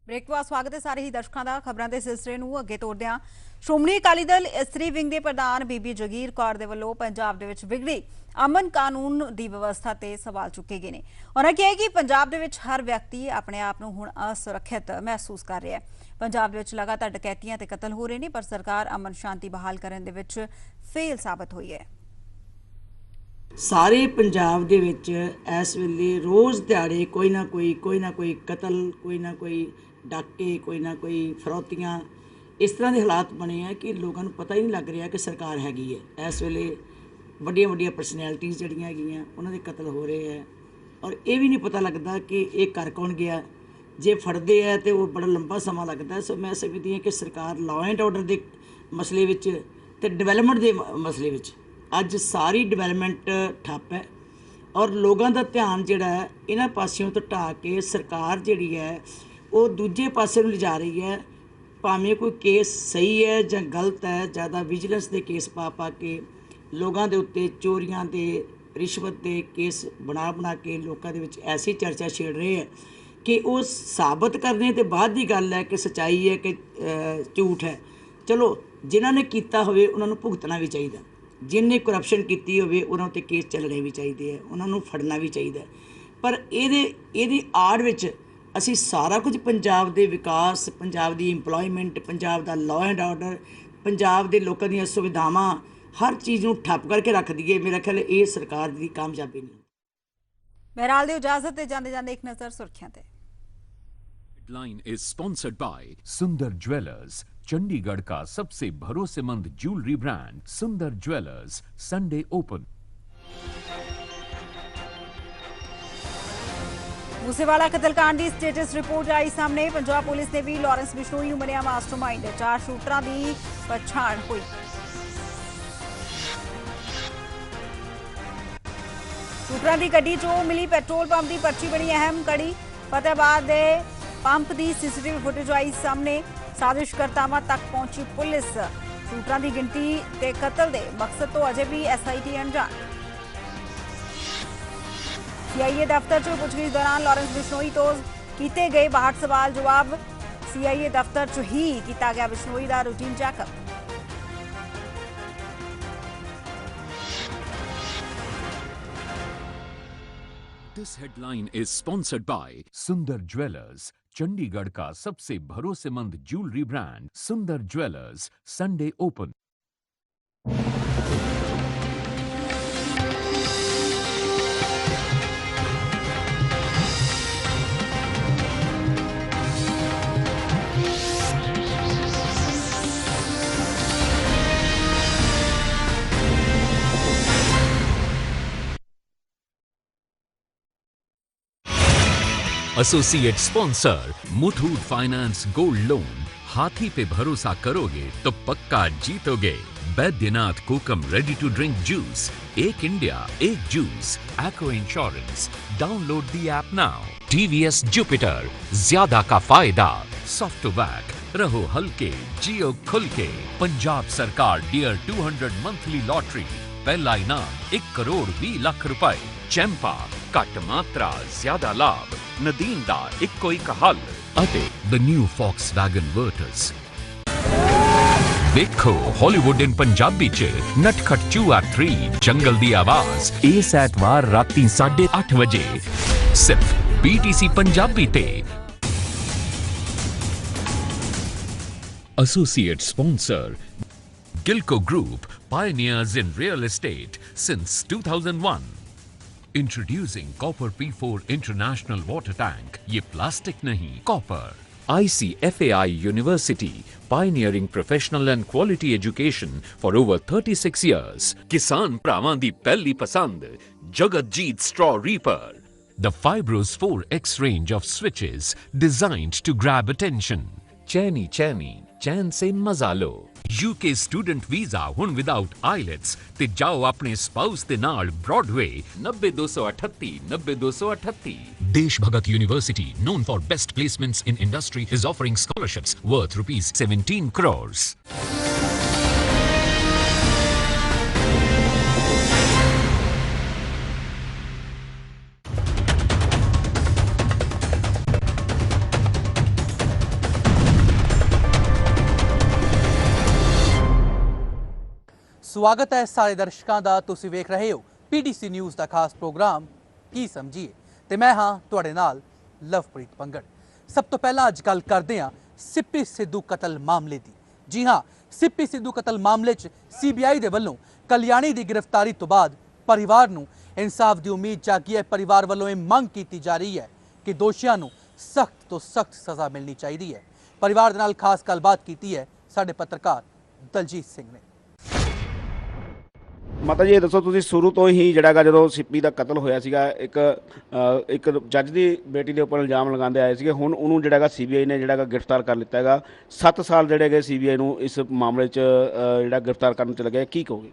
Break तो स्वागत है सारे ही दर्शकों का। खबरों के सिलसिले ਨੂੰ ਅੱਗੇ ਤੋਰਦੇ ਹਾਂ। ਸ਼੍ਰੋਮਣੀ ਅਕਾਲੀ ਦਲ ਇਸਤਰੀ ਵਿੰਗ ਦੇ ਪ੍ਰਧਾਨ ਬੀਬੀ ਜਗੀਰ ਕੌਰ ਦੇ ਵੱਲੋਂ ਪੰਜਾਬ ਦੇ ਵਿੱਚ ਵਿਗੜੀ ਅਮਨ ਕਾਨੂੰਨ ਦੀ ਵਿਵਸਥਾ ਤੇ ਸਵਾਲ ਚੁੱਕੇ ਗਏ ਨੇ। ਉਹਨਾਂ ਕਿਹਾ ਕਿ ਪੰਜਾਬ ਦੇ ਵਿੱਚ ਹਰ ਵਿਅਕਤੀ ਆਪਣੇ ਆਪ ਨੂੰ ਹੁਣ ਅਸੁਰੱਖਿਅਤ ਮਹਿਸੂਸ ਕਰ ਰਿਹਾ ਹੈ। ਪੰਜਾਬ ਦੇ ਵਿੱਚ ਲਗਾਤਾਰ ਡਕੈਤੀਆਂ ਤੇ ਕਤਲ ਹੋ ਰਹੇ ਨੇ, ਪਰ ਸਰਕਾਰ ਅਮਨ ਸ਼ਾਂਤੀ ਬਹਾਲ ਕਰਨ ਦੇ ਵਿੱਚ ਫੇਲ ਸਾਬਤ ਹੋਈ ਹੈ। ਸਾਰੇ ਪੰਜਾਬ ਦੇ ਵਿੱਚ ਇਸ ਵੇਲੇ ਰੋਜ਼ ਦਿਹਾੜੇ ਕੋਈ ਨਾ ਕੋਈ ਕਤਲ, ਕੋਈ ਨਾ ਕੋਈ ਡਾਕੇ, ਕੋਈ ਨਾ ਕੋਈ ਫਰੌਤੀਆਂ, ਇਸ ਤਰ੍ਹਾਂ ਦੇ ਹਾਲਾਤ ਬਣੇ ਆ ਕਿ ਲੋਕਾਂ ਨੂੰ ਪਤਾ ਹੀ ਨਹੀਂ ਲੱਗ ਰਿਹਾ ਕਿ ਸਰਕਾਰ ਹੈਗੀ ਹੈ। ਇਸ ਵੇਲੇ ਵੱਡੀਆਂ ਵੱਡੀਆਂ ਪਰਸਨੈਲਿਟੀਜ਼ ਜਿਹੜੀਆਂ ਹੈਗੀਆਂ ਉਹਨਾਂ ਦੇ ਕਤਲ ਹੋ ਰਹੇ ਆ, ਔਰ ਇਹ ਵੀ ਨਹੀਂ ਪਤਾ ਲੱਗਦਾ ਕਿ ਇਹ ਕਰ ਕੌਣ ਗਿਆ। ਜੇ ਫੜਦੇ ਆ ਤੇ ਉਹ ਬੜਾ ਲੰਬਾ ਸਮਾਂ ਲੱਗਦਾ। ਸੋ ਮੈਂ ਸਮਝਦੀ ਹਾਂ ਕਿ ਸਰਕਾਰ ਲਾਅ ਐਂਡ ਆਰਡਰ ਦੇ ਮਸਲੇ ਵਿੱਚ ਤੇ ਡਿਵੈਲਪਮੈਂਟ ਦੇ ਮਸਲੇ ਵਿੱਚ ਅੱਜ ਸਾਰੀ ਡਿਵੈਲਪਮੈਂਟ ਠੱਪ ਹੈ, ਔਰ ਲੋਕਾਂ ਦਾ ਧਿਆਨ ਜਿਹੜਾ ਹੈ ਇਹਨਾਂ ਪਾਸਿਓਂ ਤੋਂ ਢਾਹ ਕੇ ਸਰਕਾਰ ਜਿਹੜੀ ਹੈ ਉਹ ਦੂਜੇ ਪਾਸੇ ਨੂੰ ਲਿਜਾ ਰਹੀ ਹੈ। ਭਾਵੇਂ ਕੋਈ ਕੇਸ ਸਹੀ ਹੈ ਜਾਂ ਗਲਤ ਹੈ, ਜ਼ਿਆਦਾ ਵਿਜੀਲੈਂਸ ਦੇ ਕੇਸ ਪਾ ਕੇ ਲੋਕਾਂ ਦੇ ਉੱਤੇ ਚੋਰੀਆਂ ਦੇ, ਰਿਸ਼ਵਤ ਦੇ ਕੇਸ ਬਣਾ ਕੇ ਲੋਕਾਂ ਦੇ ਵਿੱਚ ਐਸੀ ਚਰਚਾ ਛੇੜ ਰਹੇ ਹੈ ਕਿ ਉਹ ਸਾਬਤ ਕਰਨੇ ਤੇ ਬਾਅਦ ਦੀ ਗੱਲ ਹੈ ਕਿ ਸੱਚਾਈ ਹੈ ਕਿ ਝੂਠ ਹੈ। ਚਲੋ ਜਿਨ੍ਹਾਂ ਨੇ ਕੀਤਾ ਹੋਵੇ ਉਹਨਾਂ ਨੂੰ ਭੁਗਤਣਾ ਵੀ ਚਾਹੀਦਾ, ਜਿਨ੍ਹਾਂ ਕਰਪਸ਼ਨ ਕੀਤੀ ਹੋਵੇ ਉਹਨਾਂ ਉੱਤੇ ਕੇਸ ਚੱਲਣੇ ਵੀ ਚਾਹੀਦੇ ਹੈ, ਉਹਨਾਂ ਨੂੰ ਫੜਨਾ ਵੀ ਚਾਹੀਦਾ। ਪਰ ਇਹਦੀ ਆੜ ਵਿੱਚ ਅਸੀਂ ਸਾਰਾ ਕੁਝ ਪੰਜਾਬ ਦੇ ਵਿਕਾਸ, ਪੰਜਾਬ ਦੀ employment, Punjab the law and order, Punjab ਦੇ ਲੋਕਾਂ ਦੀਆਂ ਸੁਵਿਧਾਵਾਂ, ਹਰ ਚੀਜ਼ ਨੂੰ ਠੱਪ ਕਰਕੇ ਰੱਖ ਦਈਏ। ਮੇਰਾ ਖਿਆਲ ਇਹ ਸਰਕਾਰ ਦੀ ਕਾਮਯਾਬੀ ਨਹੀਂ। ਬਹਿਰਾਲ ਦੀ ਇਜਾਜ਼ਤ ਤੇ ਜਾਂਦੇ ਇੱਕ ਨਜ਼ਰ ਸੁਰਖੀਆਂ ਤੇ। Headline is sponsored by Sundar jewellers, Chandigarh का सबसे भरोसेमंद jewellery brand Sundar jewellers, Sunday open. Moosewala कतलकांड की स्टेटस रिपोर्ट आई सामने। पंजाब पुलिस ने भी लॉरेंस बिश्नोई नूं मनिया मास्टरमाइंड। 4 शूटरां की पछाण हुई। शूटरां की गड्डी चों मिली पेट्रोल पंप की पर्ची बनी अहम कड़ी। फतेहाबाद दे पंप की सीसीटीवी फुटेज आई सामने। साजिशकर्तावां तक पहुंची पुलिस। शूटरां की गिनती ते कतल के मकसद तो अजे भी SIT अनजान। CIA दफ्तर च पुछगिछ दौरान लॉरेंस बिश्नोई तो किए गए 62 सवाल जवाब। CIA दफ्तर च ही किया गया बिश्नोई का routine checkup. This headline is sponsored by Sundar jewellers, Chandigarh का सबसे भरोसेमंद jewellery brand Sundar jewellers, Sunday open. Associate sponsor Muthoot finance gold loan. हाथी पे भरोसा करोगे तो पक्का जीतोगे। Baidyanath kokum ready to drink juice, एक इंडिया एक juice, Acko insurance. Download the app now. TVS Jupiter, ज्यादा का फायदा। सॉफ्ट टू बैक, रहो हल्के, जियो खुल के। पंजाब सरकार डियर 200 मंथली लॉटरी। पहला इनाम 1 करोड़ 20 लाख रुपए। चैंपा, घट मात्रा ज्यादा लाभ। नदीन दा इक्को एक हल ਅਤੇ द न्यू Volkswagen Virtus। देखो हॉलीवुड इन पंजाबी च नटखट चूहा 3 जंगल दी आवाज इस ऐतवार राती 8:30 बजे सिर्फ BTC पंजाबी ते। Associate sponsor Gilco Group, pioneers in real estate since 2001. Introducing Copper P4 International Water Tank. ये प्लास्टिक नहीं, copper. ICFAI University, pioneering professional and quality education for over 36 years. किसान भरावां दी पहली पसंद, Jagatjeet Straw Reaper. The Fibros 4X range of switches designed to grab attention. चैनी चैन से मजा लो। UK student visa हुण without IELTS ते जाओ अपने स्पाउस दे नाल ब्रॉडवे 90238 90238। देश भगत university, known for best placements in industry, is offering scholarships worth ₹17 crores. ਸਵਾਗਤ ਹੈ ਸਾਰੇ ਦਰਸ਼ਕਾਂ ਦਾ। ਤੁਸੀਂ ਵੇਖ ਰਹੇ ਹੋ PTC ਨਿਊਜ਼ ਦਾ ਖਾਸ ਪ੍ਰੋਗਰਾਮ ਕੀ ਸਮਝੀਏ ਤੇ ਮੈਂ ਹਾਂ ਤੁਹਾਡੇ ਨਾਲ ਲਵਪ੍ਰੀਤ ਪੰਗੜ। ਸਭ ਤੋਂ ਪਹਿਲਾਂ ਅੱਜ ਗੱਲ ਕਰਦੇ ਹਾਂ ਸਿੱਪੀ ਸਿੱਧੂ ਕਤਲ ਮਾਮਲੇ ਦੀ। ਜੀ ਹਾਂ, ਸਿੱਪੀ ਸਿੱਧੂ ਕਤਲ ਮਾਮਲੇ 'ਚ CBI ਦੇ ਵੱਲੋਂ ਕਲਿਆਣੀ ਦੀ ਗ੍ਰਿਫਤਾਰੀ ਤੋਂ ਬਾਅਦ ਪਰਿਵਾਰ ਨੂੰ ਇਨਸਾਫ ਦੀ ਉਮੀਦ ਜਾਗੀ ਹੈ। ਪਰਿਵਾਰ ਵੱਲੋਂ ਇਹ ਮੰਗ ਕੀਤੀ ਜਾ ਰਹੀ ਹੈ ਕਿ ਦੋਸ਼ੀਆਂ ਨੂੰ ਸਖਤ ਤੋਂ ਸਖਤ ਸਜ਼ਾ ਮਿਲਣੀ ਚਾਹੀਦੀ ਹੈ। ਪਰਿਵਾਰ ਦੇ ਨਾਲ ਖਾਸ ਗੱਲਬਾਤ ਕੀਤੀ ਹੈ ਸਾਡੇ ਪੱਤਰਕਾਰ ਦਲਜੀਤ ਸਿੰਘ ਨੇ। ਮਾਤਾ ਜੀ ਇਹ ਦੱਸੋ, ਤੁਸੀਂ ਸ਼ੁਰੂ ਤੋਂ ਹੀ ਜਿਹੜਾਗਾ ਜਦੋਂ ਸਿੱਪੀ ਦਾ ਕਤਲ ਹੋਇਆ ਸੀਗਾ ਇੱਕ ਜੱਜ ਦੀ ਬੇਟੀ ਦੇ ਉੱਪਰ ਇਲਜ਼ਾਮ ਲਗਾਉਂਦੇ ਆਏ ਸੀਗੇ, ਹੁਣ ਉਹਨੂੰ ਜਿਹੜਾਗਾ CBI ਨੇ ਜਿਹੜਾਗਾ ਗ੍ਰਿਫਤਾਰ ਕਰ ਲਿੱਤਾ ਹੈਗਾ। 7 ਸਾਲ ਜਿਹੜੇ ਹੈਗੇ CBI ਨੂੰ ਇਸ ਮਾਮਲੇ 'ਚ ਜਿਹੜਾ ਗ੍ਰਿਫਤਾਰ ਕਰਨ 'ਚ ਲੱਗਿਆ, ਕੀ ਕਹੋਗੇ?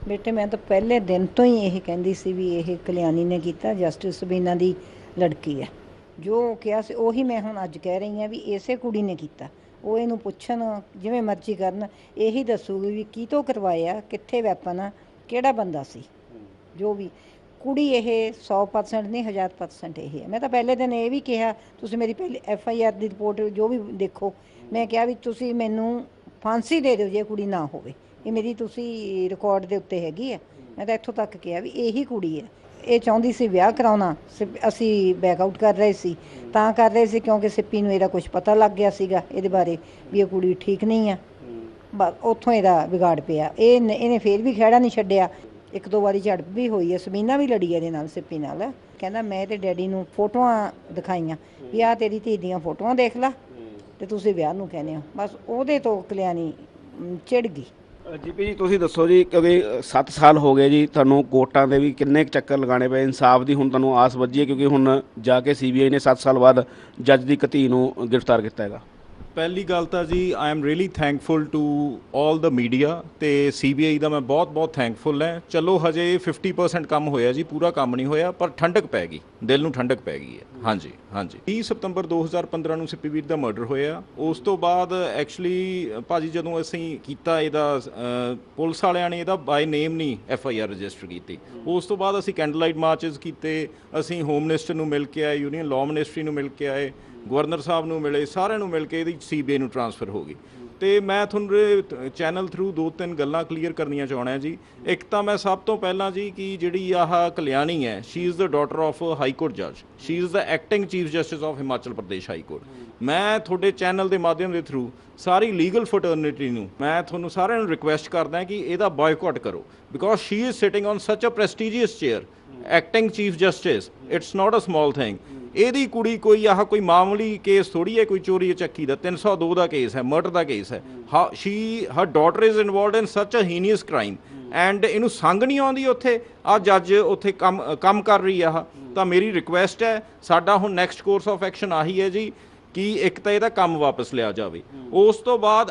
ਬੇਟੇ ਮੈਂ ਤਾਂ ਪਹਿਲੇ ਦਿਨ ਤੋਂ ਹੀ ਇਹ ਕਹਿੰਦੀ ਸੀ ਵੀ ਇਹ ਕਲਿਆਣੀ ਨੇ ਕੀਤਾ, ਜਸਟਿਸ ਸਬੀਨਾ ਦੀ ਲੜਕੀ ਹੈ। ਜੋ ਕਿਹਾ ਸੀ ਉਹੀ ਮੈਂ ਹੁਣ ਅੱਜ ਕਹਿ ਰਹੀ ਹਾਂ ਵੀ ਇਸੇ ਕੁੜੀ ਨੇ ਕੀਤਾ। ਉਹ ਇਹਨੂੰ ਪੁੱਛਣ, ਜਿਵੇਂ ਮਰਜ਼ੀ ਕਰਨ, ਇਹੀ ਦੱਸੂਗੀ ਵੀ ਕੀ ਤੋਂ ਕਰਵਾਇਆ, ਕਿੱਥੇ ਵੈਪਨ ਆ, ਕਿਹੜਾ ਬੰਦਾ ਸੀ। ਜੋ ਵੀ ਕੁੜੀ ਇਹ 100% ਨਹੀਂ 1000% ਇਹ ਹੈ। ਮੈਂ ਤਾਂ ਪਹਿਲੇ ਦਿਨ ਇਹ ਵੀ ਕਿਹਾ, ਤੁਸੀਂ ਮੇਰੀ ਪਹਿਲੀ FIR ਦੀ ਰਿਪੋਰਟ ਜੋ ਵੀ ਦੇਖੋ, ਮੈਂ ਕਿਹਾ ਵੀ ਤੁਸੀਂ ਮੈਨੂੰ ਫਾਂਸੀ ਦੇ ਦਿਓ ਜੇ ਕੁੜੀ ਨਾ ਹੋਵੇ। ਇਹ ਮੇਰੀ ਤੁਸੀਂ ਰਿਕਾਰਡ ਦੇ ਉੱਤੇ ਹੈਗੀ ਹੈ। ਮੈਂ ਤਾਂ ਇੱਥੋਂ ਤੱਕ ਕਿਹਾ ਵੀ ਇਹੀ ਕੁੜੀ ਹੈ। ਇਹ ਚਾਹੁੰਦੀ ਸੀ ਵਿਆਹ ਕਰਾਉਣਾ, ਅਸੀਂ ਬੈਕਆਊਟ ਕਰ ਰਹੇ ਸੀ। ਤਾਂ ਕਰ ਰਹੇ ਸੀ ਕਿਉਂਕਿ ਸਿੱਪੀ ਨੂੰ ਇਹਦਾ ਕੁਝ ਪਤਾ ਲੱਗ ਗਿਆ ਸੀਗਾ ਇਹਦੇ ਬਾਰੇ ਵੀ ਇਹ ਕੁੜੀ ਠੀਕ ਨਹੀਂ ਆ। ਬਸ ਉੱਥੋਂ ਇਹਦਾ ਵਿਗਾੜ ਪਿਆ। ਇਹਨੇ ਫੇਰ ਵੀ ਖਹਿੜਾ ਨਹੀਂ ਛੱਡਿਆ। 1-2 ਵਾਰੀ ਝੜਪ ਵੀ ਹੋਈ ਹੈ, ਸਮੀਨਾ ਵੀ ਲੜੀ ਇਹਦੇ ਨਾਲ, ਸਿੱਪੀ ਨਾਲ। ਕਹਿੰਦਾ ਮੈਂ ਤੇ ਡੈਡੀ ਨੂੰ ਫੋਟੋਆਂ ਦਿਖਾਈਆਂ ਵੀ ਆਹ ਤੇਰੀ ਧੀ ਦੀਆਂ ਫੋਟੋਆਂ ਦੇਖ ਲਾ ਤੇ ਤੁਸੀਂ ਵਿਆਹ ਨੂੰ ਕਹਿੰਦੇ ਹੋ। ਬਸ ਉਹਦੇ ਤੋਂ ਕਲਿਆਣੀ ਚਿੜ ਗਈ। ਜੀਪੀ ਜੀ ਤੁਸੀਂ ਦੱਸੋ ਜੀ, ਕਿਉਂਕਿ 7 ਸਾਲ ਹੋ ਗਏ ਜੀ ਤੁਹਾਨੂੰ ਕੋਰਟਾਂ ਦੇ ਵੀ ਕਿੰਨੇ ਚੱਕਰ ਲਗਾਉਣੇ ਪਏ, ਇਨਸਾਫ ਦੀ ਹੁਣ ਤੁਹਾਨੂੰ ਆਸ ਵੱਜੀ ਹੈ ਕਿਉਂਕਿ ਹੁਣ ਜਾ ਕੇ CBI ਨੇ 7 ਸਾਲ ਬਾਅਦ ਜੱਜ ਦੀ ਧੀ ਨੂੰ ਗ੍ਰਿਫਤਾਰ ਕੀਤਾ ਹੈਗਾ। ਪਹਿਲੀ ਗੱਲ ਤਾਂ ਜੀ I am really thankful to all the media ਤੇ CBI ਦਾ ਮੈਂ ਬਹੁਤ ਥੈਂਕਫੁਲ ਹਾਂ। ਚਲੋ ਹਜੇ 50% ਕੰਮ ਹੋਇਆ ਜੀ, ਪੂਰਾ ਕੰਮ ਨਹੀਂ ਹੋਇਆ, ਪਰ ਠੰਡਕ ਪੈ ਗਈ, ਦਿਲ ਨੂੰ ਠੰਡਕ ਪੈ ਗਈ ਹੈ। ਹਾਂਜੀ 30 ਸਤੰਬਰ 2015 ਨੂੰ ਸਿੱਪੀ ਵੀਰ ਦਾ ਮਰਡਰ ਹੋਇਆ। ਉਸ ਤੋਂ ਬਾਅਦ ਐਕਚੁਅਲੀ ਭਾਜੀ ਜਦੋਂ ਅਸੀਂ ਕੀਤਾ ਇਹਦਾ ਪੁਲਿਸ ਵਾਲਿਆਂ ਨੇ ਇਹਦਾ ਬਾਈ ਨੇਮ ਨਹੀਂ FIR ਰਜਿਸਟਰ ਕੀਤੀ। ਉਸ ਤੋਂ ਬਾਅਦ ਅਸੀਂ ਕੈਂਡਲ ਲਾਈਟ ਮਾਰਚਸ ਕੀਤੇ, ਅਸੀਂ ਹੋਮ ਮਿਨਿਸਟਰ ਨੂੰ ਮਿਲ ਕੇ ਆਏ, ਯੂਨੀਅਨ ਲਾਅ ਮਿਨਿਸਟਰੀ ਨੂੰ ਮਿਲ ਕੇ ਆਏ, ਗਵਰਨਰ ਸਾਹਿਬ ਨੂੰ ਮਿਲੇ, ਸਾਰਿਆਂ ਨੂੰ ਮਿਲ ਕੇ ਇਹਦੀ CBI ਨੂੰ ਟ੍ਰਾਂਸਫਰ ਹੋ ਗਈ। ਤੇ ਮੈਂ ਤੁਹਾਨੂੰ ਚੈਨਲ ਥਰੂ 2-3 ਗੱਲਾਂ ਕਲੀਅਰ ਕਰਨੀਆਂ ਚਾਹੁੰਦਾ ਜੀ। ਇੱਕ ਤਾਂ ਮੈਂ ਸਭ ਤੋਂ ਪਹਿਲਾਂ ਜੀ ਕਿ ਜਿਹੜੀ ਆਹ ਕਲਿਆਣੀ ਹੈ, she is the daughter of high court ਜੱਜ, she is the acting chief justice of Himachal Pradesh high court. ਮੈਂ ਤੁਹਾਡੇ ਚੈਨਲ ਦੇ ਮਾਧਿਅਮ ਦੇ ਥਰੂ ਸਾਰੀ ਲੀਗਲ ਫਰਟਰਨਿਟੀ ਨੂੰ ਮੈਂ ਤੁਹਾਨੂੰ ਸਾਰਿਆਂ ਨੂੰ ਰਿਕੁਐਸਟ ਕਰਦਾ ਕਿ ਇਹਦਾ ਬਾਇਕਾਟ ਕਰੋ, because she is sitting on such a prestigious chair, acting chief justice. It's not a small thing. ਇਹਦੀ ਕੁੜੀ ਕੋਈ ਕੋਈ ਮਾਮੂਲੀ ਕੇਸ ਥੋੜੀ ਹੈ, ਕੋਈ ਚੋਰੀ ਚੱਕੀ ਦਾ 302 ਦਾ ਕੇਸ ਹੈ, ਮਰਡਰ ਦਾ ਕੇਸ ਹੈ। ਹਰ ਡਾਟਰ ਇਜ਼ ਇਨਵੋਲਵਡ ਇਨ ਸੱਚ ਅ ਹੀਨੀਅਸ ਕ੍ਰਾਈਮ ਐਂਡ ਇਹਨੂੰ ਸੰਗ ਨਹੀਂ ਆਉਂਦੀ। ਉੱਥੇ ਜੱਜ ਉੱਥੇ ਕੰਮ ਕਰ ਰਹੀ ਆ। ਤਾਂ ਮੇਰੀ ਰਿਕੁਐਸਟ ਹੈ, ਸਾਡਾ ਹੁਣ ਨੈਕਸਟ ਕੋਰਸ ਆਫ ਐਕਸ਼ਨ ਆਹੀ ਹੈ ਜੀ ਕਿ ਇੱਕ ਤਾਂ ਇਹਦਾ ਕੰਮ ਵਾਪਸ ਲਿਆ ਜਾਵੇ। ਉਸ ਤੋਂ ਬਾਅਦ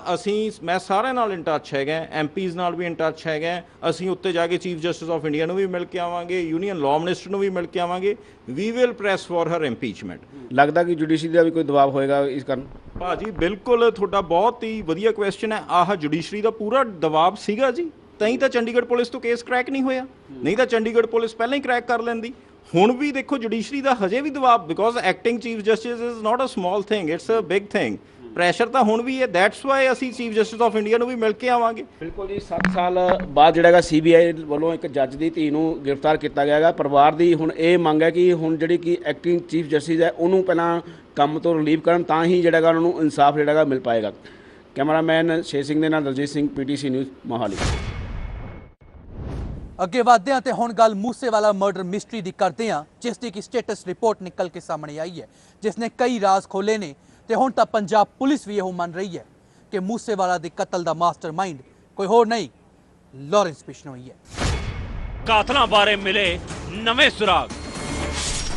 ਮੈਂ ਸਾਰਿਆਂ ਨਾਲ ਇਨ ਟੱਚ ਹੈਗਾ, MPs ਨਾਲ ਵੀ ਇਨ ਟੱਚ ਹੈਗਾ। ਅਸੀਂ ਉੱਤੇ ਜਾ ਕੇ ਚੀਫ ਜਸਟਿਸ ਆਫ ਇੰਡੀਆ ਨੂੰ ਵੀ ਮਿਲ ਕੇ ਆਵਾਂਗੇ, ਯੂਨੀਅਨ ਲਾਅ ਮਿਨਿਸਟਰ ਨੂੰ ਵੀ ਮਿਲ ਕੇ ਆਵਾਂਗੇ। We will press for her impeachment. ਲੱਗਦਾ ਕਿ ਜੁਡੀਸ਼ਰੀ ਦਾ ਵੀ ਕੋਈ ਦਬਾਅ ਹੋਏਗਾ ਇਸ ਕਾਰਨ? ਭਾਜੀ ਬਿਲਕੁਲ, ਤੁਹਾਡਾ ਬਹੁਤ ਹੀ ਵਧੀਆ ਕੁਐਸਚਨ ਹੈ। ਜੁਡੀਸ਼ਰੀ ਦਾ ਪੂਰਾ ਦਬਾਅ ਸੀਗਾ ਜੀ, ਤਾਂ ਚੰਡੀਗੜ੍ਹ ਪੁਲਿਸ ਤੋਂ ਕੇਸ ਕ੍ਰੈਕ ਨਹੀਂ ਹੋਇਆ, ਨਹੀਂ ਤਾਂ ਚੰਡੀਗੜ੍ਹ ਪੁਲਿਸ ਪਹਿਲਾਂ ਹੀ ਕ੍ਰੈਕ ਕਰ ਲੈਂਦੀ। ਹੁਣ ਵੀ ਦੇਖੋ ਜੁਡੀਸ਼ਰੀ ਦਾ ਹਜੇ ਵੀ ਦਬਾਅ, because acting chief justice is not a small thing, it's a big thing. Pressure ਤਾਂ ਹੁਣ ਵੀ ਹੈ, ਦੈਟਸ ਵਾਈ ਅਸੀਂ ਚੀਫ ਜਸਟਿਸ ਆਫ ਇੰਡੀਆ ਨੂੰ ਵੀ ਮਿਲ ਕੇ ਆਵਾਂਗੇ। ਬਿਲਕੁਲ ਜੀ, 7 ਸਾਲ ਬਾਅਦ ਜਿਹੜਾ CBI ਵੱਲੋਂ ਇੱਕ ਜੱਜ ਦੀ ਧੀ ਨੂੰ ਗ੍ਰਿਫਤਾਰ ਕੀਤਾ ਗਿਆ ਹੈਗਾ। ਪਰਿਵਾਰ ਦੀ ਹੁਣ ਇਹ ਮੰਗ ਹੈ ਕਿ ਹੁਣ ਜਿਹੜੀ ਕਿ ਐਕਟਿੰਗ ਚੀਫ ਜਸਟਿਸ ਹੈ ਉਹਨੂੰ ਪਹਿਲਾਂ ਕੰਮ ਤੋਂ ਰਿਲੀਵ ਕਰਨ, ਤਾਂ ਹੀ ਜਿਹੜਾ ਉਹਨਾਂ ਨੂੰ ਇਨਸਾਫ ਜਿਹੜਾ ਮਿਲ ਪਾਏਗਾ। ਕੈਮਰਾਮੈਨ ਸ਼ੇਰ ਸਿੰਘ ਦੇ ਨਾਲ ਦਲਜੀਤ ਸਿੰਘ, PTC ਨਿਊਜ਼ ਮੋਹਾਲੀ। ਅੱਗੇ ਵਧਦੇ ਹਾਂ ਤੇ ਹੁਣ ਗੱਲ ਮੂਸੇਵਾਲਾ ਮਰਡਰ ਮਿਸਟਰੀ ਦੀ ਕਰਦੇ ਹਾਂ, ਜਿਸ ਦੀ ਕਿ ਸਟੇਟਸ ਰਿਪੋਰਟ ਨਿਕਲ ਕੇ ਸਾਹਮਣੇ ਆਈ ਹੈ, ਜਿਸ ਨੇ ਕਈ ਰਾਜ਼ ਖੋਲ੍ਹੇ ਨੇ। ਤੇ ਹੁਣ ਤਾਂ ਪੰਜਾਬ ਪੁਲਿਸ ਵੀ ਇਹੋ ਮੰਨ ਰਹੀ ਹੈ ਕਿ ਮੂਸੇਵਾਲਾ ਦੇ ਕਤਲ ਦਾ ਮਾਸਟਰਮਾਈਂਡ ਕੋਈ ਹੋਰ ਨਹੀਂ, ਲਾਰੈਂਸ ਬਿਸ਼ਨੋਈ ਹੈ। ਕਾਤਲਾਂ ਬਾਰੇ ਮਿਲੇ ਨਵੇਂ ਸੁਰਾਗ,